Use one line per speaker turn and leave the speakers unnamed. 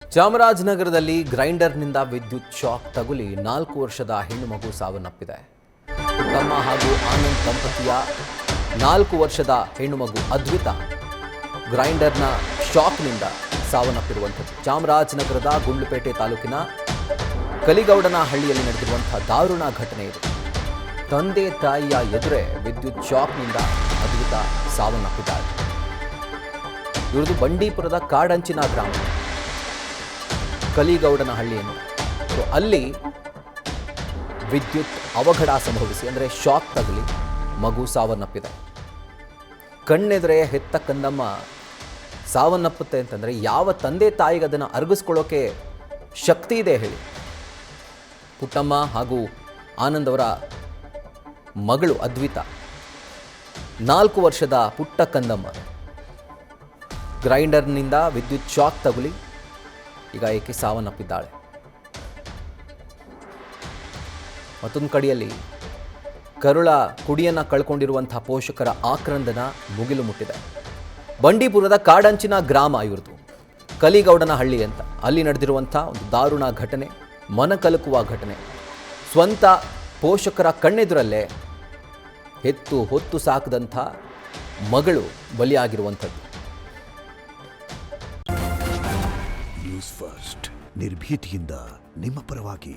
ಚಾಮರಾಜನಗರದಲ್ಲಿ ಗ್ರೈಂಡರ್ನಿಂದ ವಿದ್ಯುತ್ ಶಾಕ್ ತಗುಲಿ 4 ವರ್ಷದ ಹೆಣ್ಣು ಮಗು ಸಾವನ್ನಪ್ಪಿದೆ. ತಮ್ಮ ಹಾಗೂ ಆನಂದ್ ದಂಪತಿಯ 4 ವರ್ಷದ ಹೆಣ್ಣು ಮಗು ಅದ್ವಿತಾ ಗ್ರೈಂಡರ್ನ ಶಾಕ್ನಿಂದ ಸಾವನ್ನಪ್ಪಿರುವಂಥದ್ದು. ಚಾಮರಾಜನಗರದ ಗುಂಡ್ಲುಪೇಟೆ ತಾಲೂಕಿನ ಕಲಿಗೌಡನಹಳ್ಳಿಯಲ್ಲಿ ನಡೆದಿರುವಂತಹ ದಾರುಣ ಘಟನೆ ಇದು. ತಂದೆ ತಾಯಿಯ ಎದುರೇ ವಿದ್ಯುತ್ ಶಾಕ್ನಿಂದ ಅದ್ವಿತಾ ಸಾವನ್ನಪ್ಪಿದ್ದಾರೆ. ಇವ್ರದ್ದು ಬಂಡೀಪುರದ ಕಾಡಂಚಿನ ಗ್ರಾಮ ಕಲಿಗೌಡನಹಳ್ಳಿಯನ್ನು. ಅಲ್ಲಿ ವಿದ್ಯುತ್ ಅವಘಡ ಸಂಭವಿಸಿ ಅಂದರೆ ಶಾಕ್ ತಗುಲಿ ಮಗು ಸಾವನ್ನಪ್ಪಿದೆ. ಕಣ್ಣೆದುರೇ ಹೆತ್ತ ಕಂದಮ್ಮ ಸಾವನ್ನಪ್ಪುತ್ತೆ ಅಂತಂದರೆ ಯಾವ ತಂದೆ ತಾಯಿಗೆ ಅದನ್ನು ಅರಗಿಸ್ಕೊಳ್ಳೋಕೆ ಶಕ್ತಿ ಇದೆ ಹೇಳಿ? ಪುಟ್ಟಮ್ಮ ಹಾಗೂ ಆನಂದ್ ಅವರ ಮಗಳು ಅದ್ವಿತಾ 4 ವರ್ಷದ ಪುಟ್ಟ ಕಂದಮ್ಮ ಗ್ರೈಂಡರ್ನಿಂದ ವಿದ್ಯುತ್ ಶಾಕ್ ತಗುಲಿ ಈಗ ಏಕೆ ಸಾವನ್ನಪ್ಪಿದ್ದಾಳೆ. ಮತ್ತೊಂದು ಕಡೆಯಲ್ಲಿ ಕರುಳ ಕುಡಿಯನ್ನು ಕಳ್ಕೊಂಡಿರುವಂತಹ ಪೋಷಕರ ಆಕ್ರಂದನ ಮುಗಿಲು ಮುಟ್ಟಿದೆ. ಬಂಡೀಪುರದ ಕಾಡಂಚಿನ ಗ್ರಾಮ ಇವ್ರದ್ದು, ಕಲಿಗೌಡನಹಳ್ಳಿ ಅಂತ. ಅಲ್ಲಿ ನಡೆದಿರುವಂಥ ಒಂದು ದಾರುಣ ಘಟನೆ, ಮನಕಲಕುವ ಘಟನೆ. ಸ್ವಂತ ಪೋಷಕರ ಕಣ್ಣೆದುರಲ್ಲೇ ಹೆತ್ತು ಹೊತ್ತು ಸಾಕದಂಥ ಮಗಳು ಬಲಿಯಾಗಿರುವಂಥದ್ದು.
ನ್ಯೂಸ್ ಫಸ್ಟ್ ನಿರ್ಭೀತಿಯಿಂದ ನಿಮ್ಮ ಪರವಾಗಿ.